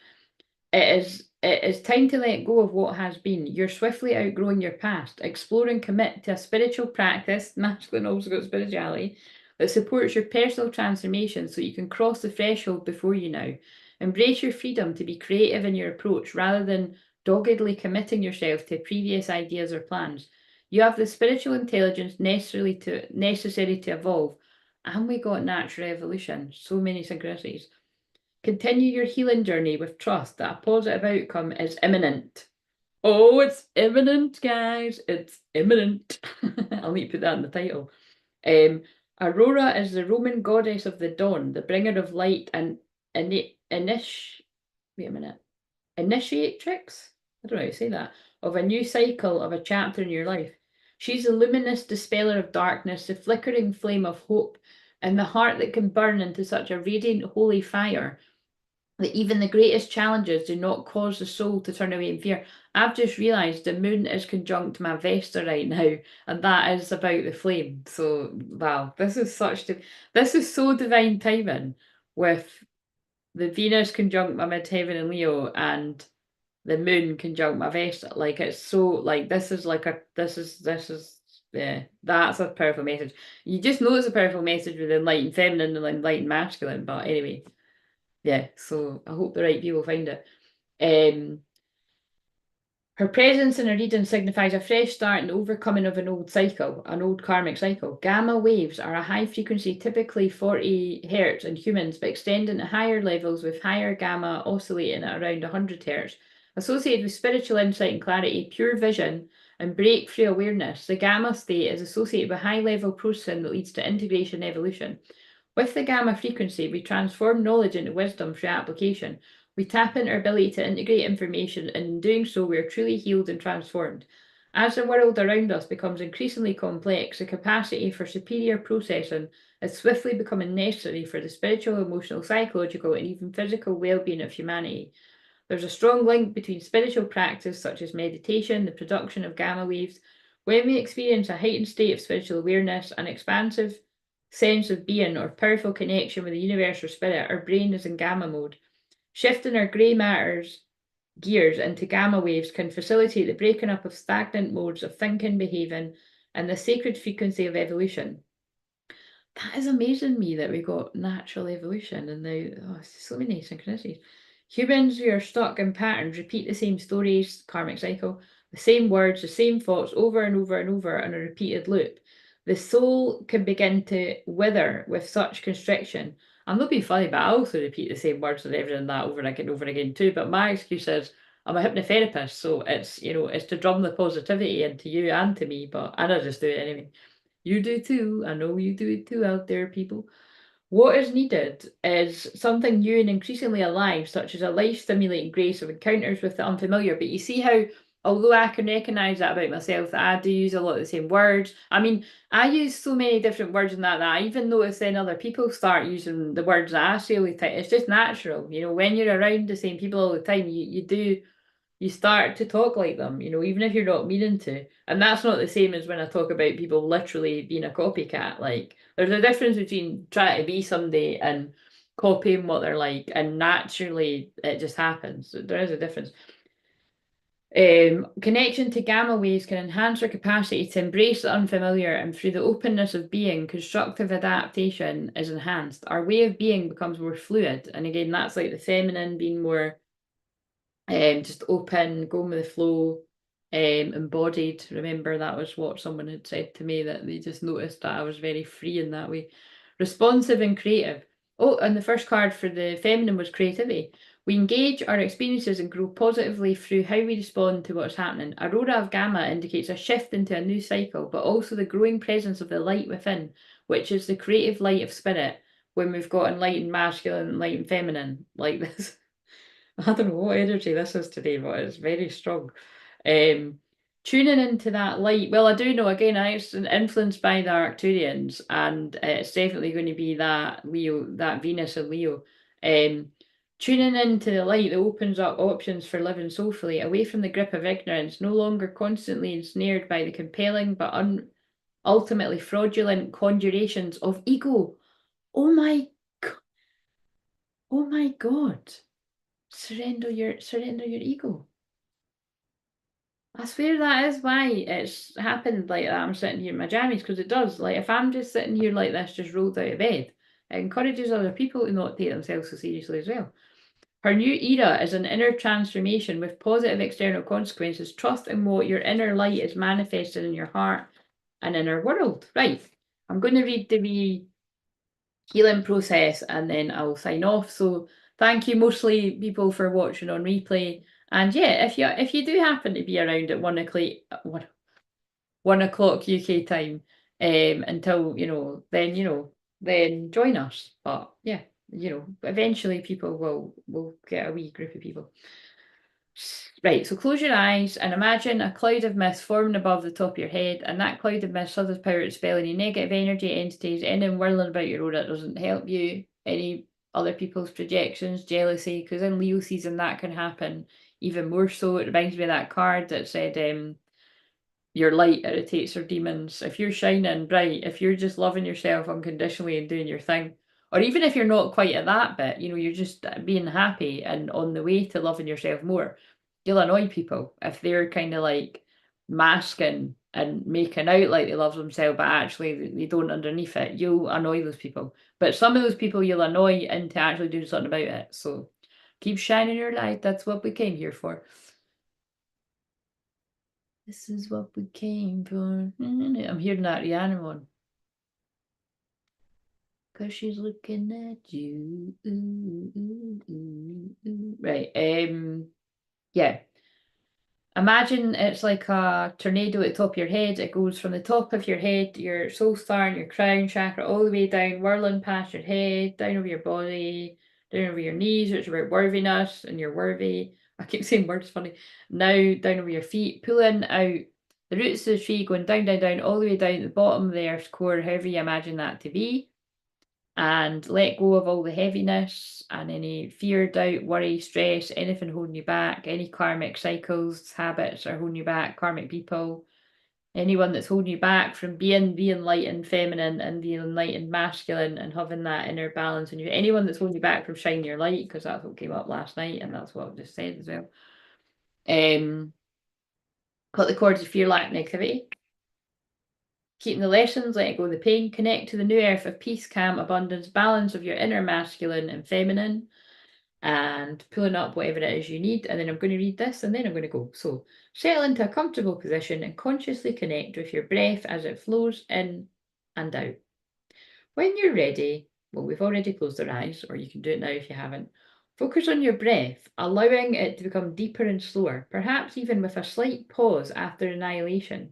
It is time to let go of what has been. You're swiftly outgrowing your past. Explore and commit to a spiritual practice, masculine also got spirituality, that supports your personal transformation so you can cross the threshold before you now. Embrace your freedom to be creative in your approach rather than doggedly committing yourself to previous ideas or plans. You have the spiritual intelligence necessary to evolve, and we got natural evolution. So many synchronicities. Continue your healing journey with trust that a positive outcome is imminent. Oh, it's imminent, guys. It's imminent. I'll need to put that in the title. Aurora is the Roman goddess of the dawn, the bringer of light and wait a minute. Initiatrix? I don't know how to say that. Of a new cycle of a chapter in your life. She's the luminous dispeller of darkness, the flickering flame of hope, and the heart that can burn into such a radiant holy fire that even the greatest challenges do not cause the soul to turn away in fear. I've just realised the moon is conjunct my Vesta right now, and that is about the flame. So wow, this is so divine timing with the Venus conjunct my midheaven in Leo and the moon conjunct my Vesta. Like it's so like this is yeah, that's a powerful message. You just know it's a powerful message with enlightened feminine and enlightened masculine, but anyway. Yeah, so I hope the right people find it. Um, Her presence in a reading signifies a fresh start and overcoming of an old cycle, an old karmic cycle. Gamma waves are a high frequency, typically 40 hertz in humans, but extending to higher levels with higher gamma oscillating at around 100 hertz. Associated with spiritual insight and clarity, pure vision, and breakthrough awareness, the gamma state is associated with high level processing that leads to integration and evolution. With the gamma frequency, we transform knowledge into wisdom through application. We tap into our ability to integrate information, and in doing so, we are truly healed and transformed. As the world around us becomes increasingly complex, the capacity for superior processing is swiftly becoming necessary for the spiritual, emotional, psychological, and even physical well being of humanity. There's a strong link between spiritual practice, such as meditation, the production of gamma waves. When we experience a heightened state of spiritual awareness, an expansive sense of being, or powerful connection with the universe or spirit, our brain is in gamma mode. Shifting our grey matter's gears into gamma waves can facilitate the breaking up of stagnant modes of thinking, behaving, and the sacred frequency of evolution. That is amazing me that we got natural evolution and now so many synchronicities. Humans who are stuck in patterns repeat the same stories, karmic cycle, the same words, the same thoughts over and over and over in a repeated loop. The soul can begin to wither with such constriction. I'm not being funny, but I also repeat the same words and everything that over and over again too. But my excuse is I'm a hypnotherapist, so it's to drum the positivity into you and to me, and I just do it anyway. You do too. I know you do it too out there, people. What is needed is something new and increasingly alive, such as a life-stimulating grace of encounters with the unfamiliar. But you see how, although I can recognise that about myself, that I do use a lot of the same words. I mean, I use so many different words in that I even notice then other people start using the words that I say all the time. It's just natural, when you're around the same people all the time, you start to talk like them, even if you're not meaning to. And that's not the same as when I talk about people literally being a copycat. Like, there's a difference between trying to be somebody and copying what they're like, and naturally it just happens. There is a difference. Connection to gamma waves can enhance our capacity to embrace the unfamiliar, and through the openness of being, constructive adaptation is enhanced. Our way of being becomes more fluid. And again, that's like the feminine being more just open, going with the flow, embodied. Remember, that was what someone had said to me, that they just noticed that I was very free in that way. Responsive and creative. Oh, and the first card for the feminine was creativity. We engage our experiences and grow positively through how we respond to what's happening. Aurora of Gamma indicates a shift into a new cycle, but also the growing presence of the light within, which is the creative light of spirit, when we've got enlightened masculine, enlightened feminine, like this. I don't know what energy this is today, but it's very strong. Tuning into that light. Well, I do know, again, it's influenced by the Arcturians, and it's definitely going to be that Leo, that Venus and Leo. Tuning into the light that opens up options for living soulfully, away from the grip of ignorance, no longer constantly ensnared by the compelling but ultimately fraudulent conjurations of ego. Oh my, oh my God! Surrender your ego. I swear that is why it's happened like that. I'm sitting here in my jammies, because it does. Like, if I'm just sitting here like this, just rolled out of bed, it encourages other people to not take themselves so seriously as well. Her new era is an inner transformation with positive external consequences. Trust in what your inner light is manifested in your heart and inner world. Right. I'm going to read the wee healing process and then I'll sign off. So thank you mostly people for watching on replay. And yeah, if you do happen to be around at 1 o'clock UK time, until then join us. But yeah, eventually people will get a wee group of people. Right, so close your eyes and imagine a cloud of mist forming above the top of your head, and that cloud of mist has the power to expel any negative energy, entities, anything whirling about your aura that doesn't help you, any other people's projections, jealousy, because in Leo season that can happen even more so. It reminds me of that card that said, your light irritates her demons. If you're shining bright, if you're just loving yourself unconditionally and doing your thing, or even if you're not quite at that bit, you're just being happy and on the way to loving yourself more, you'll annoy people if they're kind of like masking and making out like they love themselves, but actually they don't underneath it. You'll annoy those people. But some of those people you'll annoy into actually doing something about it. So keep shining your light. That's what we came here for. This is what we came for. I'm hearing that Rihanna one. Cause she's looking at you. Ooh, ooh, ooh, ooh. Right. Yeah. Imagine it's like a tornado at the top of your head. It goes from the top of your head, your soul star and your crown chakra, all the way down, whirling past your head, down over your body, down over your knees, which is about worthiness, and you're worthy. I keep saying words funny. Now down over your feet, pulling out the roots of the tree, going down, down, down, all the way down to the bottom of the earth's core, however you imagine that to be. And let go of all the heaviness and any fear, doubt, worry, stress, anything holding you back, any karmic cycles, habits are holding you back, karmic people, anyone that's holding you back from being the enlightened feminine and the enlightened masculine and having that inner balance in you, anyone that's holding you back from shining your light, because that's what came up last night and that's what I've just said as well. Cut the cords of fear, lack, negativity. Keeping the lessons, letting go of the pain, connect to the new earth of peace, calm, abundance, balance of your inner masculine and feminine, and pulling up whatever it is you need. And then I'm going to read this and then I'm going to go. So settle into a comfortable position and consciously connect with your breath as it flows in and out. When you're ready, well, we've already closed our eyes, or you can do it now if you haven't. Focus on your breath, allowing it to become deeper and slower, perhaps even with a slight pause after annihilation.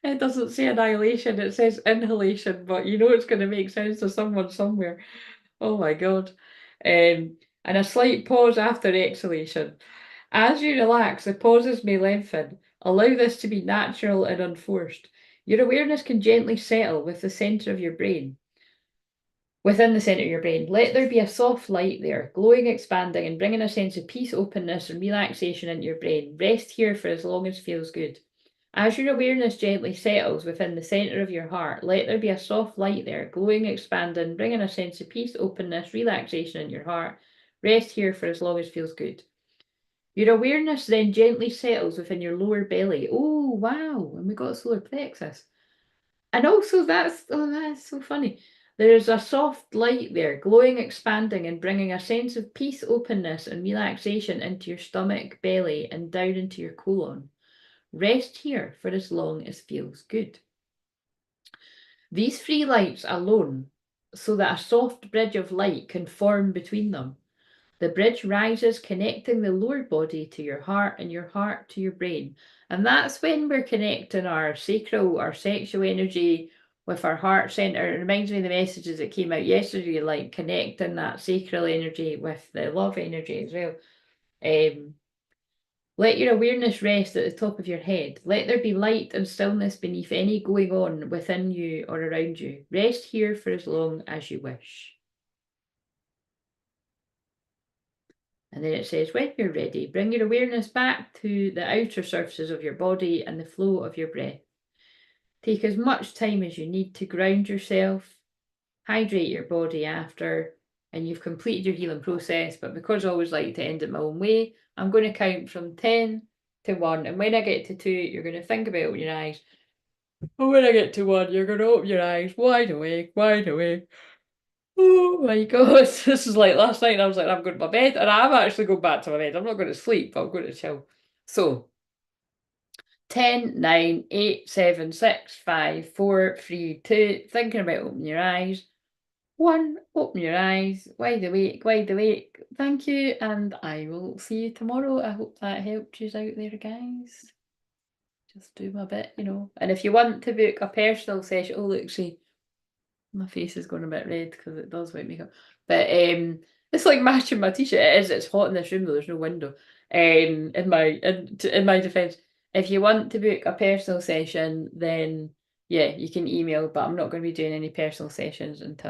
It doesn't say annihilation, it says inhalation, but it's going to make sense to someone somewhere. Oh my God. And a slight pause after exhalation. As you relax, the pauses may lengthen. Allow this to be natural and unforced. Your awareness can gently settle with the center of your brain. Within the center of your brain, let there be a soft light there, glowing, expanding, and bringing a sense of peace, openness, and relaxation into your brain. Rest here for as long as feels good. As your awareness gently settles within the center of your heart, let there be a soft light there, glowing, expanding, bringing a sense of peace, openness, relaxation in your heart. Rest here for as long as feels good. Your awareness then gently settles within your lower belly. Oh, wow. And we got solar plexus. And also that's so funny. There's a soft light there, glowing, expanding, and bringing a sense of peace, openness, and relaxation into your stomach, belly, and down into your colon. Rest here for as long as feels good. These three lights alone, so that a soft bridge of light can form between them. The bridge rises, connecting the lower body to your heart and your heart to your brain. And that's when we're connecting our sacral, our sexual energy with our heart center. It reminds me of the messages that came out yesterday, like connecting that sacral energy with the love energy as well. Let your awareness rest at the top of your head. Let there be light and stillness beneath any going on within you or around you. Rest here for as long as you wish. And then it says, when you're ready, bring your awareness back to the outer surfaces of your body and the flow of your breath. Take as much time as you need to ground yourself, hydrate your body after, and you've completed your healing process. But because I always like to end it my own way, I'm going to count from 10 to 1. And when I get to 2, you're going to think about it with your eyes. And when I get to 1, you're going to open your eyes wide awake, wide awake. Oh my God, this is like last night. I was like, I'm going to my bed, and I'm actually going back to my bed. I'm not going to sleep, but I'm going to chill. So 10, 9, 8, 7, 6, 5, 4, 3, 2. Thinking about opening your eyes. 1, open your eyes. Wide awake, wide awake. Thank you, and I will see you tomorrow. I hope that helped you out there, guys. Just do my bit, you know. And if you want to book a personal session, oh look, see, my face is going a bit red because it does white makeup. But it's like matching my t-shirt. It is. It's hot in this room though. There's no window. In my defense, if you want to book a personal session, then yeah, you can email. But I'm not going to be doing any personal sessions until